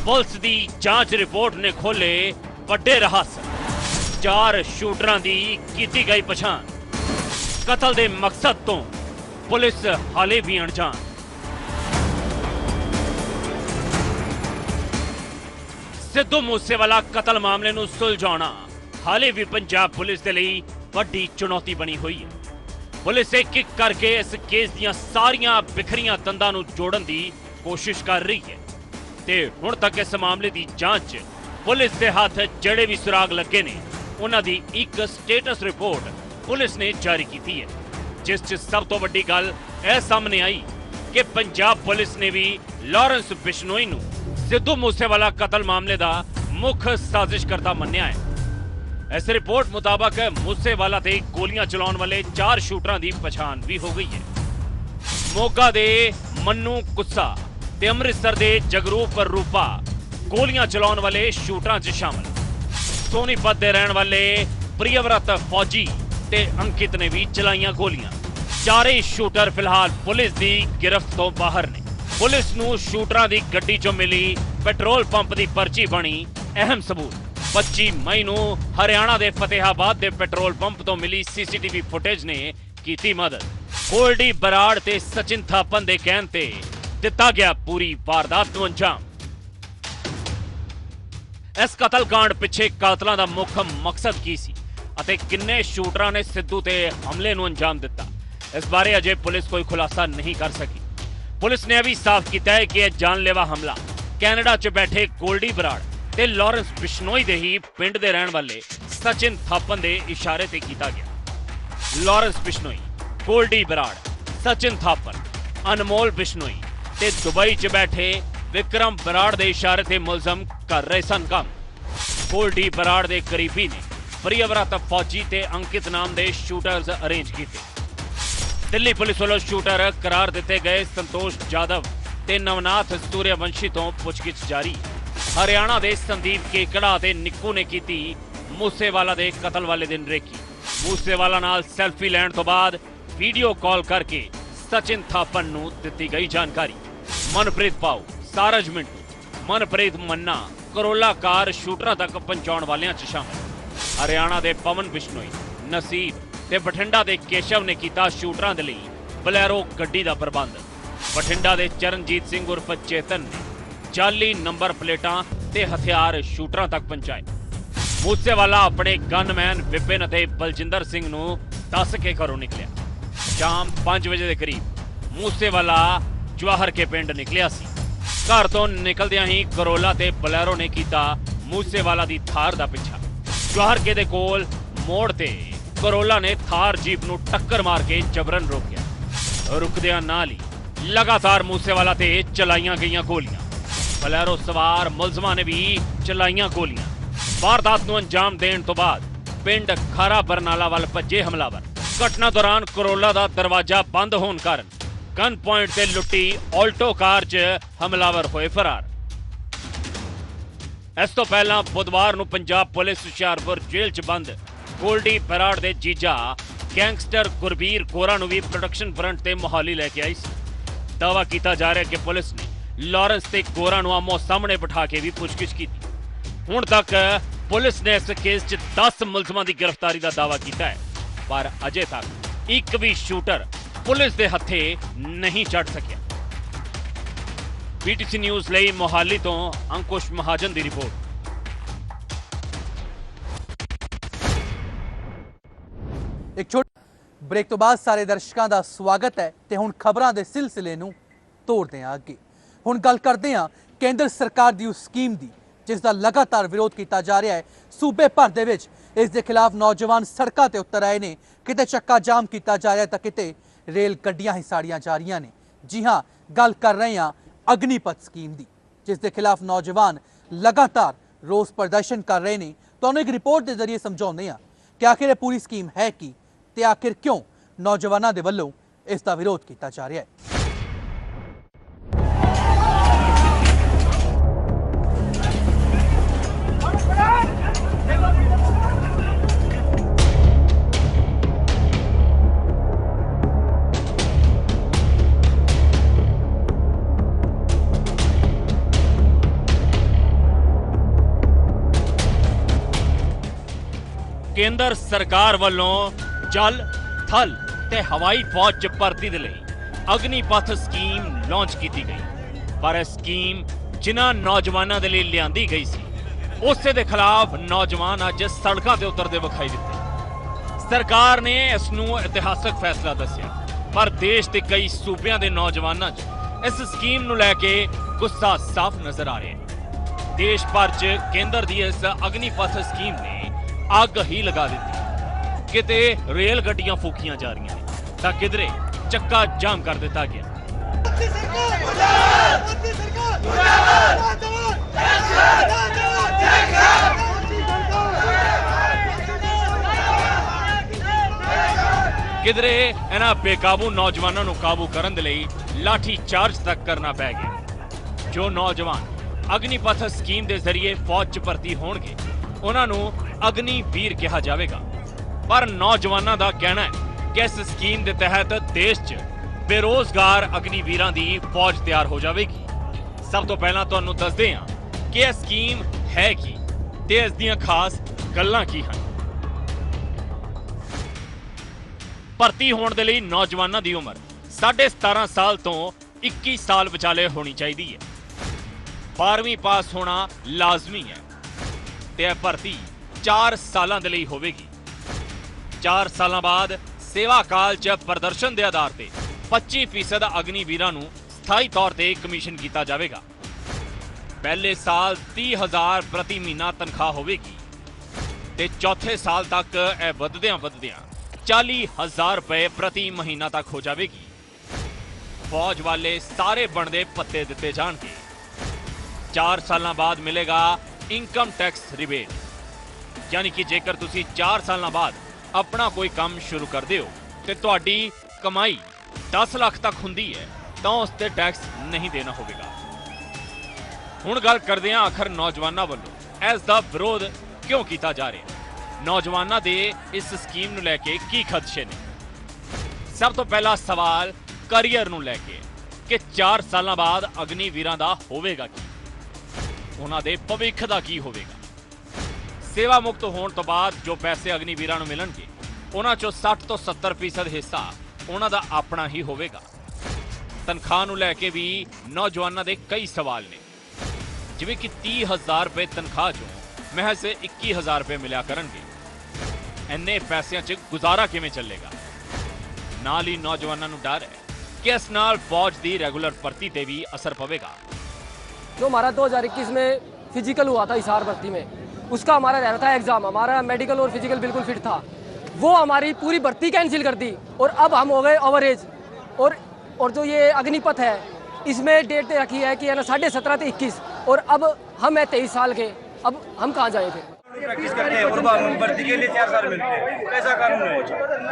ਪੁਲਿਸ ਦੀ ਜਾਂਚ ਰਿਪੋਰਟ ਨੇ ਖੋਲੇ ਵੱਡੇ ਰਹੱਸ। 4 ਸ਼ੂਟਰਾਂ ਦੀ ਕੀਤੀ ਗਈ ਪਛਾਣ, ਕਤਲ ਦੇ ਮਕਸਦ ਤੋਂ ਪੁਲਿਸ ਹਾਲੇ ਵੀ ਅਣਜਾਣ। ਸਿੱਧੂ ਮੂਸੇਵਾਲਾ ਕਤਲ ਮਾਮਲੇ ਨੂੰ ਸੁਲਝਾਉਣਾ ਹਾਲੇ ਵੀ ਪੰਜਾਬ ਪੁਲਿਸ ਦੇ ਲਈ ਵੱਡੀ ਚੁਣੌਤੀ ਬਣੀ ਹੋਈ ਹੈ। ਪੁਲਿਸ ਇੱਕ ਕਰਕੇ ਇਸ ਕੇਸ ਦੀਆਂ ਸਾਰੀਆਂ ਬਿਖਰੀਆਂ ਤੰਦਾਂ ਨੂੰ ਜੋੜਨ ਦੀ ਕੋਸ਼ਿਸ਼ ਕਰ ਰਹੀ ਹੈ ਤੇ ਹੁਣ ਤੱਕ ਇਸ ਮਾਮਲੇ ਦੀ ਜਾਂਚ ਪੁਲਿਸ ਦੇ ਹੱਥ ਜਿਹੜੇ ਵੀ ਸੁਰਾਗ ਲੱਗੇ ਨੇ ਉਹਨਾਂ ਦੀ ਇੱਕ ਸਟੇਟਸ ਰਿਪੋਰਟ ਪੁਲਿਸ ਨੇ ਜਾਰੀ ਕੀਤੀ ਹੈ, ਜਿਸ 'ਚ ਸਭ ਤੋਂ ਵੱਡੀ ਗੱਲ ਇਹ ਸਾਹਮਣੇ ਆਈ ਕਿ ਪੰਜਾਬ ਪੁਲਿਸ ਨੇ ਵੀ ਲਾਰੈਂਸ ਬਿਸ਼ਨੋਈ ਨੂੰ ਸਿੱਧੂ ਮੂਸੇਵਾਲਾ ਕਤਲ ਮਾਮਲੇ ਦਾ ਮੁੱਖ ਸਾਜ਼ਿਸ਼ ਕਰਤਾ ਮੰਨਿਆ ਹੈ। ਇਸ ਰਿਪੋਰਟ ਮੁਤਾਬਕ ਮੂਸੇਵਾਲਾ ਤੇ ਗੋਲੀਆਂ ਚਲਾਉਣ ਵਾਲੇ 4 ਸ਼ੂਟਰਾਂ ਦੀ ਪਛਾਣ ਵੀ ਹੋ ਗਈ ਹੈ। ਮੋਗਾ ਦੇ ਮੰਨੂ ਕੁੱਸਾ ਤੇ ਅੰਮ੍ਰਿਤਸਰ ਦੇ ਜਗਰੂਪ ਰੂਪਾ ਗੋਲੀਆਂ ਚਲਾਉਣ ਵਾਲੇ ਸ਼ੂਟਰਾਂ 'ਚ ਸ਼ਾਮਲ। ਸੋਨੀਪਤ ਦੇ ਰਹਿਣ ਵਾਲੇ ਪ੍ਰਿਯਵਰਤ ਫੌਜੀ ਤੇ ਅੰਕਿਤ ਨੇ ਵੀ ਚਲਾਈਆਂ ਗੋਲੀਆਂ। ਚਾਰੇ ਸ਼ੂਟਰ ਫਿਲਹਾਲ ਪੁਲਿਸ ਦੀ ਗਿਰਫਤ ਤੋਂ ਬਾਹਰ ਨੇ। ਪੁਲਿਸ ਨੂੰ ਸ਼ੂਟਰਾਂ ਦੀ ਗੱਡੀ 'ਚੋਂ ਮਿਲੀ ਪੈਟਰੋਲ ਪੰਪ ਦੀ ਪਰਚੀ ਬਣੀ ਅਹਿਮ ਸਬੂਤ। 25 ਮਈ ਨੂੰ ਹਰਿਆਣਾ ਦੇ ਫਤਿਹਾਬਾਦ ਦੇ ਪੈਟਰੋਲ ਪੰਪ ਤੋਂ ਮਿਲੀ ਸੀਸੀਟੀਵੀ ਫੁਟੇਜ ਨੇ ਕੀਤੀ ਮਦਦ। ਗੋਲਡੀ ਬਰਾੜ ਤੇ ਸਚਿਨ ਥਾਪਨ ਦੇ ਕਹਿਣ ਤੇ ਦਿੱਤਾ ਗਿਆ ਪੂਰੀ ਵਾਰਦਾਤ ਨੂੰ ਅੰਜਾਮ। ਇਸ ਕਤਲकांड ਪਿੱਛੇ ਕਾਤਲਾਂ ਦਾ ਮੁੱਖ ਮਕਸਦ ਕੀ ਸੀ ਅਤੇ ਕਿੰਨੇ ਸ਼ੂਟਰਾਂ ਨੇ ਸਿੱਧੂ ਤੇ ਹਮਲੇ ਨੂੰ ਅੰਜਾਮ ਦਿੱਤਾ, ਇਸ ਬਾਰੇ ਅਜੇ ਪੁਲਿਸ ਕੋਈ ਖੁਲਾਸਾ ਨਹੀਂ ਕਰ ਸਕੀ। ਪੁਲਿਸ ਨੇ ਇਹ ਵੀ ਸਾਫ਼ ਕੀਤਾ ਹੈ ਕਿ ਇਹ ਜਾਨਲੇਵਾ ਹਮਲਾ ਕੈਨੇਡਾ 'ਚ ਬੈਠੇ ਗੋਲਡੀ ਬਰਾੜ ਤੇ ਲਾਰੈਂਸ ਬਿਸ਼ਨੋਈ ਦੇ ਹੀ ਪਿੰਡ ਦੇ ਰਹਿਣ ਵਾਲੇ ਸਚਿਨ ਥਾਪਨ ਦੇ ਇਸ਼ਾਰੇ ਤੇ ਕੀਤਾ ਗਿਆ। ਲਾਰੈਂਸ ਬਿਸ਼ਨੋਈ, ਗੋਲਡੀ ਬਰਾੜ, ਸਚਿਨ ਥਾਪਨ, ਅਨਮੋਲ ਬਿਸ਼ਨੋਈ ਤੇ ਦੁਬਈ 'ਚ ਬੈਠੇ ਵਿਕਰਮ ਬਰਾੜ ਦੇ ਇਸ਼ਾਰੇ ਤੇ ਮੁਲਜ਼ਮ ਕਰ ਰਹੇ ਸਨ ਕੰਮ। ਗੋਲਡੀ ਬਰਾੜ ਦੇ ਕਰੀਬੀ ਨੇ ਪ੍ਰਿਯਵਰਤ ਫੌਜੀ ਤੇ ਅੰਕਿਤ ਨਾਮ ਦੇ ਸ਼ੂਟਰਸ ਅਰੇਂਜ ਕੀਤੇ। ਦਿੱਲੀ ਪੁਲਿਸ ਵੱਲੋਂ ਸ਼ੂਟਰ ਕਰਾਰ ਦਿੱਤੇ ਗਏ ਸੰਤੋਸ਼ ਜਾਦਵ ਤੇ ਨਵਨਾਥ ਸੂਰਿਆਵੰਸ਼ੀ ਤੋਂ ਪੁੱਛਗਿੱਛ ਜਾਰੀ। ਹਰਿਆਣਾ ਦੇ ਸੰਦੀਪ ਕੇਕੜਾ ਤੇ ਨਿੱਕੂ ਨੇ ਕੀਤੀ ਮੂਸੇਵਾਲਾ ਦੇ ਕਤਲ ਵਾਲੇ ਦਿਨ ਰੇਕੀ। ਮੂਸੇਵਾਲਾ ਨਾਲ ਸੈਲਫੀ ਲੈਣ ਤੋਂ ਬਾਅਦ ਵੀਡੀਓ ਕਾਲ ਕਰਕੇ ਸਚਿਨ ਥਾਪਨ ਨੂੰ ਦਿੱਤੀ ਗਈ ਜਾਣਕਾਰੀ। ਮਨਪ੍ਰੀਤ ਪਾਉ, ਸਾਰਜ ਮਿੰਟੂ, ਮਨਪ੍ਰੀਤ ਮੰਨਾ ਕਰੋਲਾ ਕਾਰ ਸ਼ੂਟਰਾਂ ਤੱਕ ਪਹੁੰਚਾਉਣ ਵਾਲਿਆਂ 'ਚ ਸ਼ਾਮਲ। ਹਰਿਆਣਾ ਦੇ ਪਵਨ ਬਿਸ਼ਨੋਈ, ਨਸੀਬ ਤੇ ਬਠਿੰਡਾ ਦੇ ਕੇਸ਼ਵ ਨੇ ਕੀਤਾ ਸ਼ੂਟਰਾਂ ਦੇ ਲਈ ਬਲੈਰੋ ਗੱਡੀ ਦਾ ਪ੍ਰਬੰਧ। ਬਠਿੰਡਾ ਦੇ ਚਰਨਜੀਤ ਸਿੰਘ ਉਰਫ ਚੇਤਨ ਨੇ ਜਾਲੀ ਨੰਬਰ ਪਲੇਟਾਂ ਤੇ ਹਥਿਆਰ ਸ਼ੂਟਰਾਂ ਤੱਕ ਪਹੁੰਚਾਏ। ਮੂਸੇਵਾਲਾ ਆਪਣੇ ਗਨਮੈਨ ਵਿਪਿਨ ਅਤੇ ਬਲਜਿੰਦਰ ਸਿੰਘ ਨੂੰ ਦੱਸ ਕੇ ਘਰੋਂ ਨਿਕਲਿਆ। ਸ਼ਾਮ 5 ਵਜੇ ਦੇ ਕਰੀਬ ਮੂਸੇਵਾਲਾ ਜਵਾਹਰ ਕੇ ਪਿੰਡ ਨਿਕਲਿਆ ਸੀ। ਘਰ ਤੋਂ ਨਿਕਲਦਿਆਂ ਹੀ ਕਰੋਲਾ ਤੇ ਬਲੈਰੋ ਨੇ ਕੀਤਾ ਮੂਸੇਵਾਲਾ ਦੀ ਥਾਰ ਦਾ ਪਿੱਛਾ। ਜਵਾਹਰ ਕੇ ਦੇ ਕੋਲ ਮੋੜ ਤੇ ਕਰੋਲਾ ਨੇ ਥਾਰ ਜੀਪ ਨੂੰ ਟੱਕਰ ਮਾਰ ਕੇ ਜਬਰਨ ਰੋਕਿਆ। ਰੁਕਦਿਆਂ ਨਾਲ ਹੀ ਲਗਾਤਾਰ ਮੂਸੇਵਾਲਾ ਤੇ ਚਲਾਈਆਂ ਗਈਆਂ ਗੋਲੀਆਂ। ਬਲੈਰੋ ਸਵਾਰ ਮੁਲਜ਼ਮਾਂ ਨੇ ਵੀ ਚਲਾਈਆਂ ਗੋਲੀਆਂ। ਵਾਰਦਾਤ ਨੂੰ ਅੰਜਾਮ ਦੇਣ ਤੋਂ ਬਾਅਦ ਪਿੰਡ ਖਾਰਾ ਬਰਨਾਲਾ ਵੱਲ ਭੱਜੇ ਹਮਲਾਵਰ। ਘਟਨਾ ਦੌਰਾਨ ਕਰੋਲਾ ਦਾ ਦਰਵਾਜ਼ਾ ਬੰਦ ਹੋਣ ਕਾਰਨ ਗਨ ਪੁਆਇੰਟ ਤੇ ਲੁੱਟੀ ਆਲਟੋ ਕਾਰ 'ਚ ਹਮਲਾਵਰ ਹੋਏ ਫਰਾਰ। ਇਸ ਤੋਂ ਪਹਿਲਾਂ ਬੁੱਧਵਾਰ ਨੂੰ ਪੰਜਾਬ ਪੁਲਿਸ ਹੁਸ਼ਿਆਰਪੁਰ ਜੇਲ੍ਹ 'ਚ ਬੰਦ ਗੋਲਡੀ ਬਰਾੜ ਦੇ ਜੀਜਾ ਗੈਂਗਸਟਰ ਗੁਰਬੀਰ ਗੋਰਾ ਨੂੰ ਵੀ ਪ੍ਰੋਡਕਸ਼ਨ ਫਰੰਟ ਤੇ ਮੁਹਾਲੀ ਲੈ ਕੇ ਆਈ ਸੀ। ਦਾਅਵਾ ਕੀਤਾ ਜਾ ਰਿਹਾ ਕਿ ਪੁਲਿਸ ਨੇ ਲਾਰੈਂਸ ਤੇ ਗੋਰਾ ਨੂੰ ਆਮੋ ਸਾਹਮਣੇ ਬਿਠਾ ਕੇ ਵੀ ਪੁੱਛਗਿੱਛ ਕੀਤੀ। ਹੁਣ ਤੱਕ ਪੁਲਿਸ ਨੇ ਇਸ ਕੇਸ 'ਚ 10 ਮੁਲਜ਼ਮਾਂ ਦੀ ਗ੍ਰਿਫਤਾਰੀ ਦਾ ਦਾਅਵਾ ਕੀਤਾ ਹੈ, ਪਰ ਅਜੇ ਤੱਕ ਇੱਕ ਵੀ ਸ਼ੂਟਰ ਪੁਲਿਸ ਦੇ ਹੱਥੇ ਨਹੀਂ ਚੜ ਸਕਿਆ। ਪੀਟੀਸੀ ਨਿਊਜ਼ ਲਈ ਮੋਹਾਲੀ ਤੋਂ ਅੰਕੁਸ਼ ਮਹਾਜਨ ਦੀ ਰਿਪੋਰਟ। ਇੱਕ ਛੋਟਾ ਬ੍ਰੇਕ ਤੋਂ ਬਾਅਦ ਸਾਰੇ ਦਰਸ਼ਕਾਂ ਦਾ ਸਵਾਗਤ ਹੈ ਤੇ ਹੁਣ ਖਬਰਾਂ ਦੇ ਸਿਲਸਿਲੇ ਨੂੰ ਤੋੜਦੇ ਹਾਂ ਅੱਗੇ। ਹੁਣ ਗੱਲ ਕਰਦੇ ਹਾਂ ਕੇਂਦਰ ਸਰਕਾਰ ਦੀ ਉਸ ਸਕੀਮ ਦੀ ਜਿਸ ਦਾ ਲਗਾਤਾਰ ਵਿਰੋਧ ਕੀਤਾ ਜਾ ਰਿਹਾ ਹੈ। ਸੂਬੇ ਭਰ ਦੇ ਵਿੱਚ ਇਸ ਦੇ ਖਿਲਾਫ ਨੌਜਵਾਨ ਸੜਕਾਂ ਤੇ ਉਤਰ ਆਏ ਨੇ। ਕਿਤੇ ਚੱਕਾ ਜਾਮ ਕੀਤਾ ਜਾ ਰਿਹਾ ਤਾਂ ਕਿਤੇ ਰੇਲ ਗੱਡੀਆਂ ਹੀ ਸਾੜੀਆਂ ਜਾ ਰਹੀਆਂ ਨੇ। ਜੀ ਹਾਂ, ਗੱਲ ਕਰ ਰਹੇ ਹਾਂ ਅਗਨੀਪਥ ਸਕੀਮ ਦੀ ਜਿਸ ਦੇ ਖਿਲਾਫ ਨੌਜਵਾਨ ਲਗਾਤਾਰ ਰੋਸ ਪ੍ਰਦਰਸ਼ਨ ਕਰ ਰਹੇ ਨੇ। ਤੁਹਾਨੂੰ ਇੱਕ ਰਿਪੋਰਟ ਦੇ ਜ਼ਰੀਏ ਸਮਝਾਉਂਦੇ ਹਾਂ ਕਿ ਆਖਿਰ ਇਹ ਪੂਰੀ ਸਕੀਮ ਹੈ ਕੀ ਤੇ ਆਖਿਰ ਕਿਉਂ ਨੌਜਵਾਨਾਂ ਦੇ ਵੱਲੋਂ ਇਸ ਦਾ ਵਿਰੋਧ ਕੀਤਾ ਜਾ ਰਿਹਾ ਹੈ। ਕੇਂਦਰ ਸਰਕਾਰ ਵੱਲੋਂ ਜਲ, ਥਲ ਤੇ ਹਵਾਈ ਫੌਜ 'ਚ ਭਰਤੀ ਦੇ ਲਈ ਅਗਨੀਪਥ ਸਕੀਮ ਲਾਂਚ ਕੀਤੀ ਗਈ। ਪਰ ਇਹ ਸਕੀਮ ਜਿਨ੍ਹਾਂ ਨੌਜਵਾਨਾਂ ਦੇ ਲਈ ਲਿਆਂਦੀ ਗਈ ਸੀ ਉਸੇ ਦੇ ਖਿਲਾਫ ਨੌਜਵਾਨ ਅੱਜ ਸੜਕਾਂ ਤੇ ਉਤਰਦੇ ਵਿਖਾਈ ਦਿੱਤੇ। ਸਰਕਾਰ ਨੇ ਇਸ ਨੂੰ ਇਤਿਹਾਸਕ ਫੈਸਲਾ ਦੱਸਿਆ, ਪਰ ਦੇਸ਼ ਦੇ ਕਈ ਸੂਬਿਆਂ ਦੇ ਨੌਜਵਾਨਾਂ 'ਚ ਇਸ ਸਕੀਮ ਨੂੰ ਲੈ ਕੇ ਗੁੱਸਾ ਸਾਫ਼ ਨਜ਼ਰ ਆ ਰਿਹਾ ਹੈ। ਦੇਸ਼ ਭਰ 'ਚ ਕੇਂਦਰ ਦੀ ਇਸ ਅਗਨੀਪਥ ਸਕੀਮ ਨੇ ਅੱਗ ਹੀ ਲਗਾ ਦਿੱਤੀ। ਕਿਤੇ ਰੇਲ ਗੱਡੀਆਂ ਫੂਕੀਆਂ ਜਾ ਰਹੀਆਂ ਨੇ ਤਾਂ ਕਿਧਰੇ ਚੱਕਾ ਜਾਮ ਕਰ ਦਿੱਤਾ ਗਿਆ। किधरे इन्हां बेकाबू नौजवानों को काबू करने के लिए लाठी चार्ज तक करना पै गया। जो नौजवान अग्निपथ स्कीम के जरिए फौज च भर्ती होणगे उन्हां नूं अग्निवीर कहा जाएगा। पर नौजवानों का कहना है कि इस स्कीम के तहत देश च बेरोजगार अग्निवीरां दी फौज तैयार हो जाएगी। सब तो पहला तुहानूं दसदे हां कि यह स्कीम है की ते इस दीयां खास गल्लां की हन। भर्ती होने के लिए नौजवानों की उम्र 17.5 साल तो 21 साल विचाले होनी चाहिए है। 12वीं पास होना लाजमी है ते यह भर्ती 4 सालों के लिए होगी। 4 सालों बाद सेवा काल च प्रदर्शन के आधार पर 25% अग्निवीरां नूं स्थाई तौर पर कमीशन किया जाएगा। पहले साल 30,000 प्रति महीना तनख्वाह होगी ते चौथे साल तक यह वधदियां 40,000 रुपए प्रति महीना तक हो जाएगी। फौज वाले सारे बनते पत्ते दिते जाएंगे। 4 सालों बाद मिलेगा इनकम टैक्स रिबेट, यानी कि जेकर तुसी 4 सालों बाद अपना कोई काम शुरू करते हो तो तुहाडी कमाई 10 लाख तक हुंदी है तो उस ते टैक्स नहीं देना होगा। हुण गल करदे हां आखिर नौजवानों वालों इस दा विरोध क्यों किया जा रहा है। नौजवानों के इस स्कीम नूं लैके की खदशे ने। सब तो पहला सवाल करियर नूं लैके कि 4 सालों बाद अग्निवीरां दा होवेगा की, उन्हां दे भविख दा की होवेगा। सेवा मुक्त होने तो बाद जो पैसे अग्निवीरां नूं मिलणगे उन्हां चों 60 तो 70% हिस्सा उन्हां दा अपना ही होवेगा। तनख्वाह नूं लैके भी नौजवानों के कई सवाल ने, जिवें कि 30,000 रुपए तनख्वाह चों महज 21,000 रुपए मिलिया करनगे। इन्ने पैसों च गुजारा किवें चलेगा। नाल ही नौजवानों नूं डर है कि इस नाल फौज की रेगुलर भर्ती ते भी असर पवेगा। जो हमारा 2021 में फिजिकल हुआ था हिसार भर्ती में, उसका हमारा रहना था एग्जाम, हमारा मेडिकल और फिजिकल बिल्कुल फिट था, वो हमारी पूरी भर्ती कैंसिल कर दी और अब हम हो गए ओवरेज। और जो ये अग्निपथ है इसमें डेट रखी है कि है ना 17.5 से 21 और अब हम है 23 साल के, अब हम कहाँ जाए थे। प्रैक्टिस करते हैं और भर्ती के लिए 4 साल मिलते हैं, ऐसा कानून है।